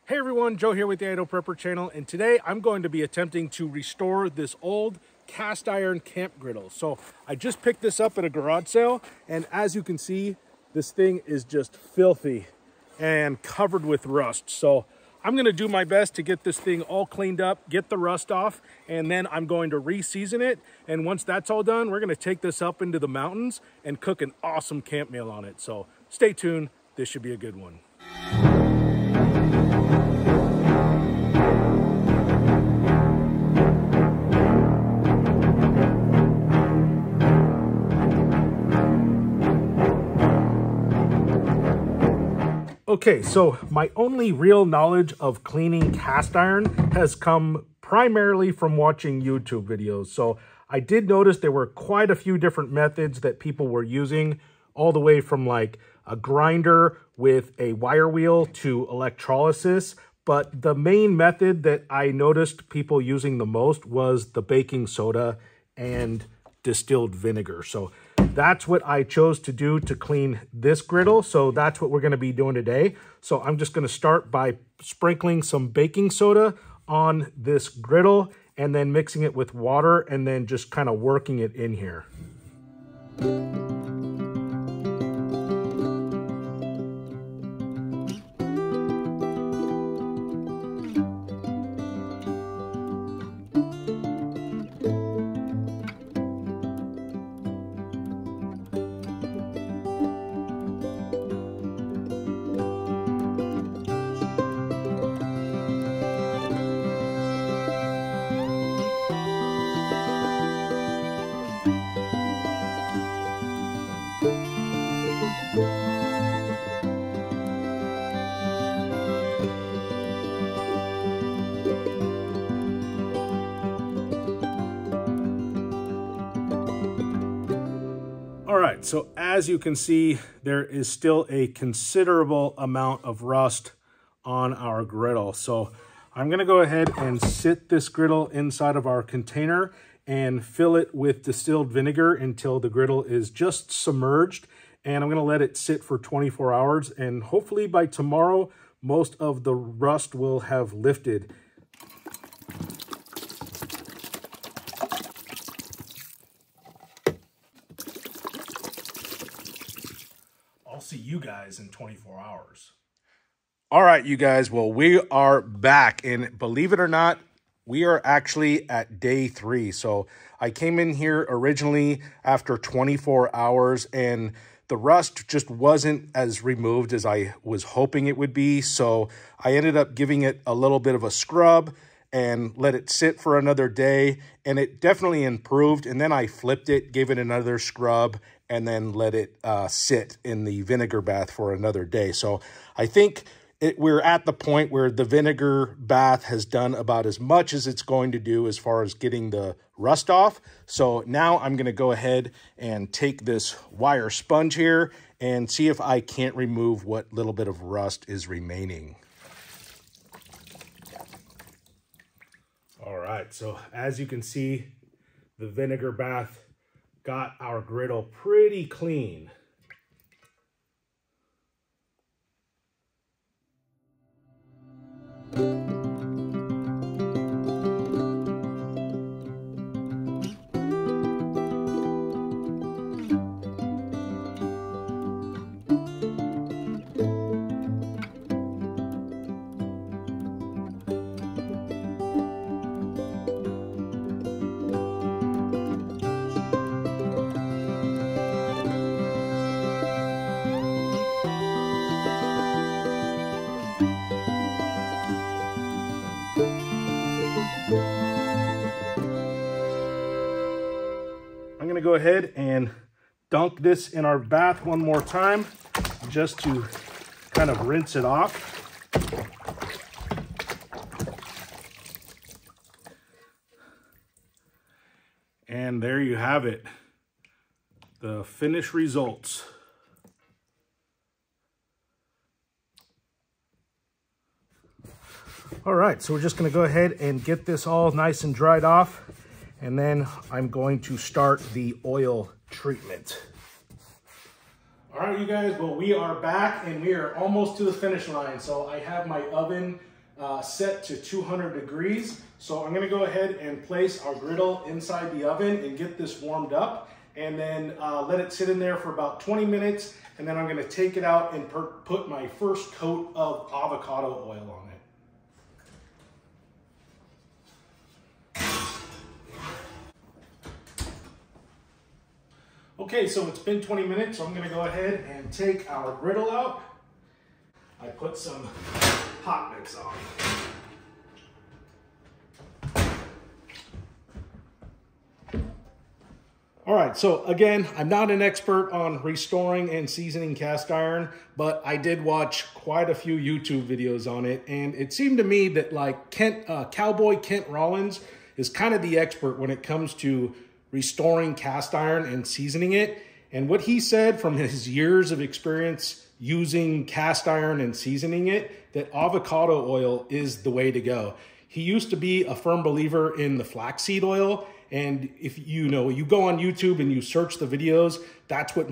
Hey everyone, Joe here with the Idaho Prepper channel, and today I'm going to be attempting to restore this old cast iron camp griddle. So I just picked this up at a garage sale, and as you can see, this thing is just filthy and covered with rust. So I'm going to do my best to get this thing all cleaned up, get the rust off, and then I'm going to re-season it. And once that's all done, we're going to take this up into the mountains and cook an awesome camp meal on it. So stay tuned, this should be a good one. Okay, so my only real knowledge of cleaning cast iron has come primarily from watching YouTube videos. So I did notice there were quite a few different methods that people were using, all the way from like a grinder with a wire wheel to electrolysis. But the main method that I noticed people using the most was the baking soda and distilled vinegar. So that's what I chose to do to clean this griddle. So that's what we're going to be doing today. So I'm just going to start by sprinkling some baking soda on this griddle and then mixing it with water and then just kind of working it in here. All right, so as you can see, there is still a considerable amount of rust on our griddle. So I'm gonna go ahead and sit this griddle inside of our container and fill it with distilled vinegar until the griddle is just submerged. And I'm gonna let it sit for 24 hours. And hopefully by tomorrow, most of the rust will have lifted. I'll see you guys in 24 hours. All right, you guys. Well, we are back. And believe it or not, we are actually at day 3. So I came in here originally after 24 hours and the rust just wasn't as removed as I was hoping it would be. So I ended up giving it a little bit of a scrub and let it sit for another day. And it definitely improved. And then I flipped it, gave it another scrub, and then let it sit in the vinegar bath for another day. So I think we're at the point where the vinegar bath has done about as much as it's going to do as far as getting the rust off. So now I'm going to go ahead and take this wire sponge here and see if I can't remove what little bit of rust is remaining. All right, so as you can see, the vinegar bath got our griddle pretty clean. I'm going to go ahead and dunk this in our bath one more time just to kind of rinse it off. And there you have it, the finished results. All right, so we're just gonna go ahead and get this all nice and dried off, and then I'm going to start the oil treatment. All right, you guys, well, we are back and we are almost to the finish line. So I have my oven set to 200 degrees. So I'm gonna go ahead and place our griddle inside the oven and get this warmed up, and then let it sit in there for about 20 minutes. And then I'm gonna take it out and put my first coat of avocado oil on it. Okay, so it's been 20 minutes, so I'm gonna go ahead and take our griddle out. I put some hot mix on. All right, so again, I'm not an expert on restoring and seasoning cast iron, but I did watch quite a few YouTube videos on it, and it seemed to me that like Cowboy Kent Rollins is kind of the expert when it comes to restoring cast iron and seasoning it. And what he said from his years of experience using cast iron and seasoning it, that avocado oil is the way to go. He used to be a firm believer in the flaxseed oil. And if you go on YouTube and you search the videos, that's what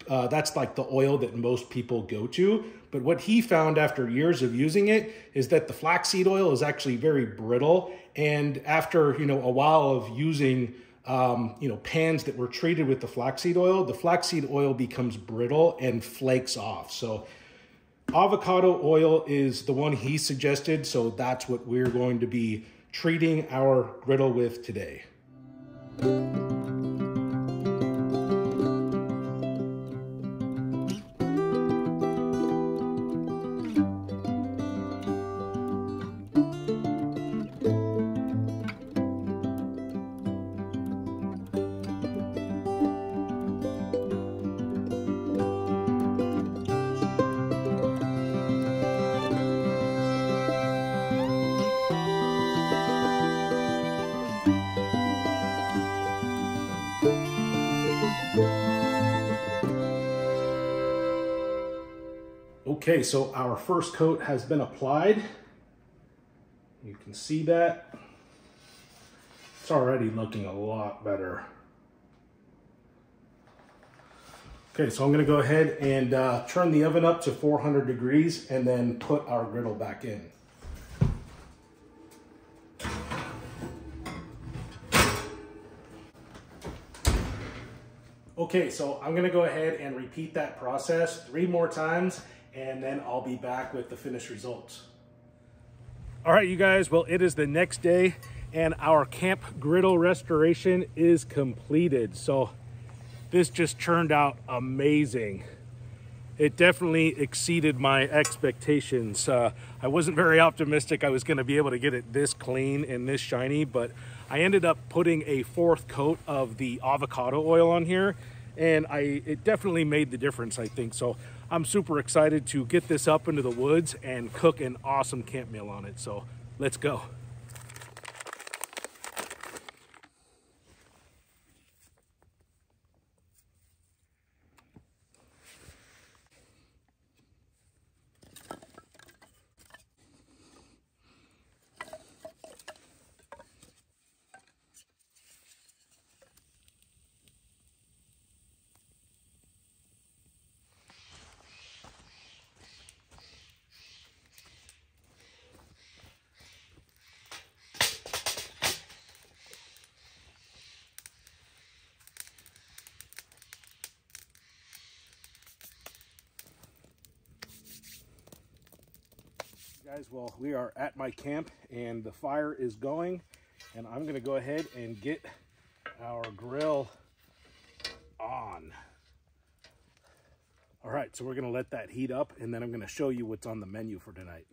that's like the oil that most people go to. But what he found after years of using it is that the flaxseed oil is actually very brittle. And after, a while of using pans that were treated with the flaxseed oil becomes brittle and flakes off. So avocado oil is the one he suggested. So that's what we're going to be treating our griddle with today. Okay, so our first coat has been applied. You can see that. It's already looking a lot better. Okay, so I'm gonna go ahead and turn the oven up to 400 degrees and then put our griddle back in. Okay, so I'm gonna go ahead and repeat that process 3 more times, and then I'll be back with the finished results. All right, you guys, well, it is the next day and our camp griddle restoration is completed. So this just turned out amazing. It definitely exceeded my expectations. I wasn't very optimistic I was gonna be able to get it this clean and this shiny, but I ended up putting a 4th coat of the avocado oil on here, and it definitely made the difference, I think. So I'm super excited to get this up into the woods and cook an awesome camp meal on it. So let's go. Guys, well, we are at my camp and the fire is going, and I'm gonna go ahead and get our grill on. All right, so we're gonna let that heat up, and then I'm gonna show you what's on the menu for tonight.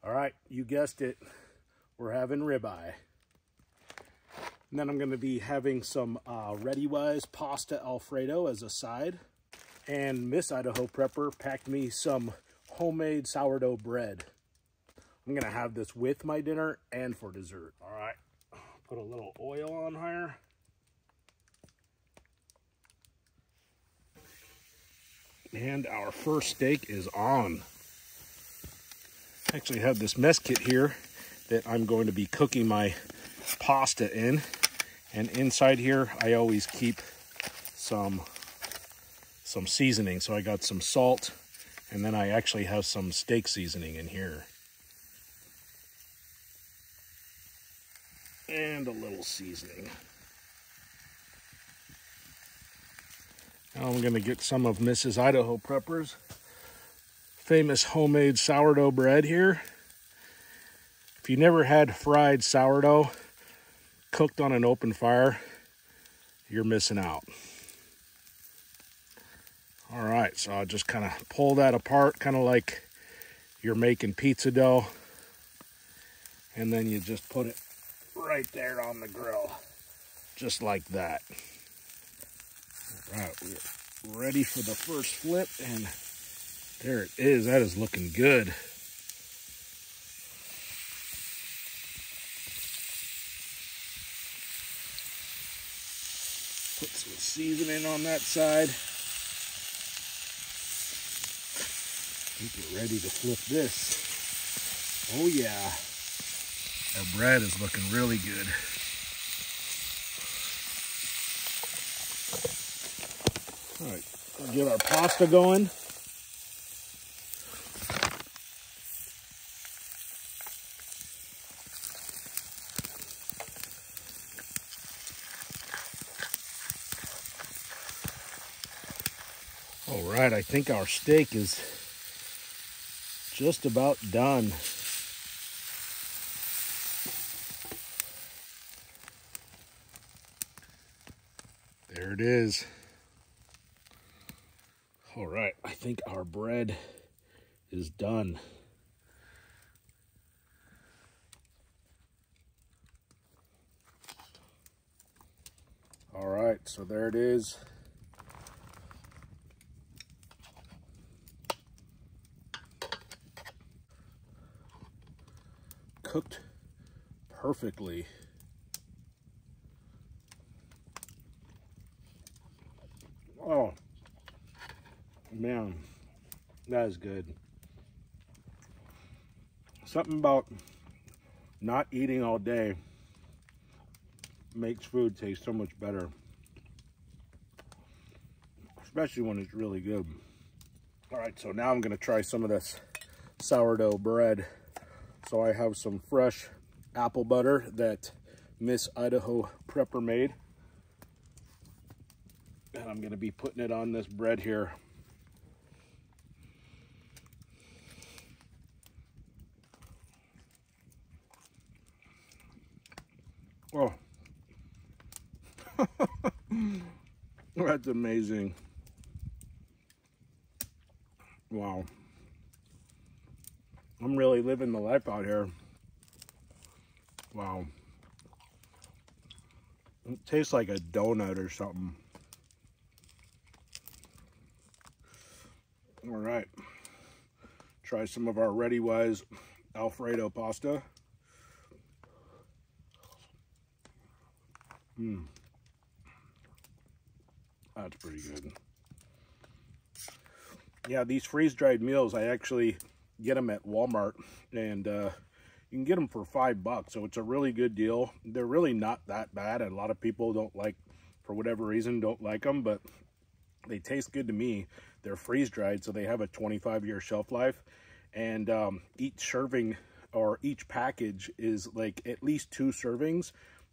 All right, you guessed it, we're having ribeye. And then I'm gonna be having some ReadyWise pasta Alfredo as a side. And Miss Idaho Prepper packed me some homemade sourdough bread. I'm gonna have this with my dinner and for dessert. All right, Put a little oil on here. And our first steak is on. I actually have this mess kit here that I'm going to be cooking my pasta in. And inside here, I always keep some seasoning. So I got some salt, and then I actually have some steak seasoning in here. And a little seasoning. Now I'm going to get some of Mrs. Idaho Prepper's famous homemade sourdough bread here. If you never had fried sourdough cooked on an open fire, you're missing out. All right, so I'll just kind of pull that apart, kind of like you're making pizza dough. And then you just put it right there on the grill, just like that. All right, we're ready for the first flip, and there it is. That is looking good. Put some seasoning on that side. I think we're ready to flip this. Oh yeah. Our bread is looking really good. All right, we'll get our pasta going. All right, I think our steak is just about done. There it is. All right, I think our bread is done. All right, so there it is. Cooked perfectly. Oh, man, that is good. Something about not eating all day makes food taste so much better, especially when it's really good. All right, so now I'm gonna try some of this sourdough bread. So I have some fresh apple butter that Miss Idaho Prepper made. And I'm gonna be putting it on this bread here. Oh, that's amazing. Wow. I'm really living the life out here. Wow. It tastes like a donut or something. All right. Try some of our ReadyWise Alfredo pasta. That's pretty good. Yeah, these freeze-dried meals, I actually get them at Walmart, and you can get them for $5, so it's a really good deal. They're really not that bad, and a lot of people don't like, for whatever reason, don't like them, but they taste good to me. They're freeze-dried, so they have a 25-year shelf life, and each serving or each package is like at least 2 servings,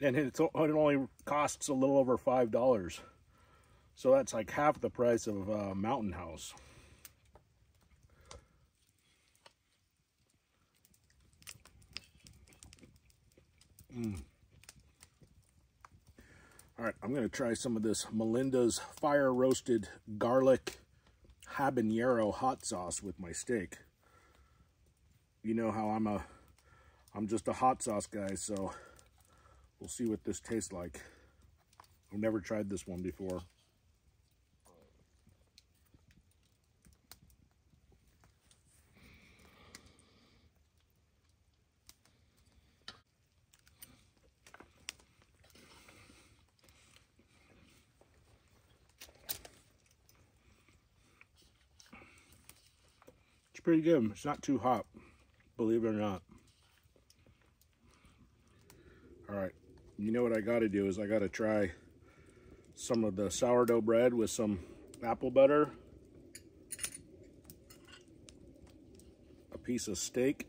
and it only costs a little over $5. So that's like half the price of Mountain House. All right, I'm going to try some of this Melinda's fire roasted garlic habanero hot sauce with my steak. You know how I'm just a hot sauce guy, so we'll see what this tastes like. I've never tried this one before. pretty good. It's not too hot, believe it or not. All right, you know what I got to do is I got to try some of the sourdough bread with some apple butter, a piece of steak,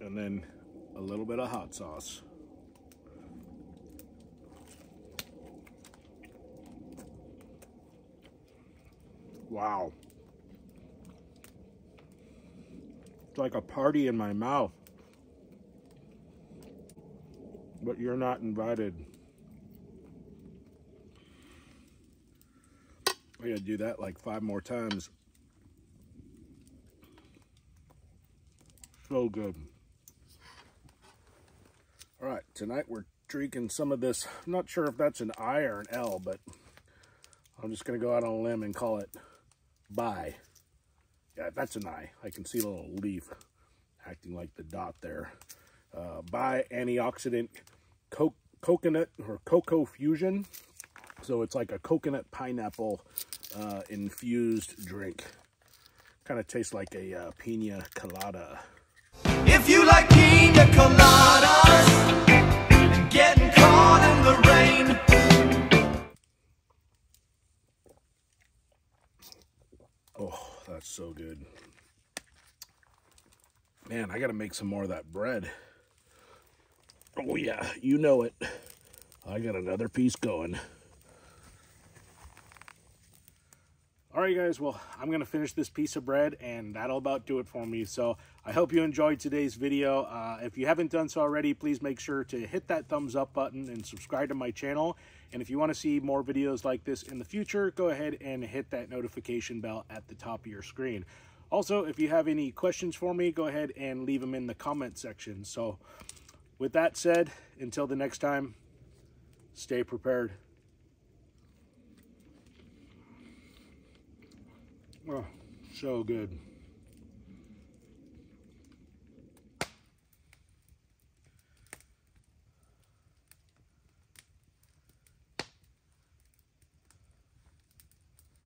and then a little bit of hot sauce. Wow. It's like a party in my mouth. But you're not invited. I gotta do that like 5 more times. So good. All right, tonight we're drinking some of this. I'm not sure if that's an I or an L, but I'm just gonna go out on a limb and call it Bye. Yeah, that's an I. I can see a little leaf acting like the dot there. Bye antioxidant coconut or cocoa fusion. So it's like a coconut pineapple infused drink. Kind of tastes like a pina colada. If you like pina coladas and getting caught in the rain. Oh, that's so good. Man, I gotta make some more of that bread. Oh yeah, you know it. I got another piece going. All right, guys, well, I'm going to finish this piece of bread, and that'll about do it for me. So I hope you enjoyed today's video. If you haven't done so already, please make sure to hit that thumbs up button and subscribe to my channel. And if you want to see more videos like this in the future, go ahead and hit that notification bell at the top of your screen. Also, if you have any questions for me, go ahead and leave them in the comment section. So with that said, until the next time, stay prepared. Oh, so good.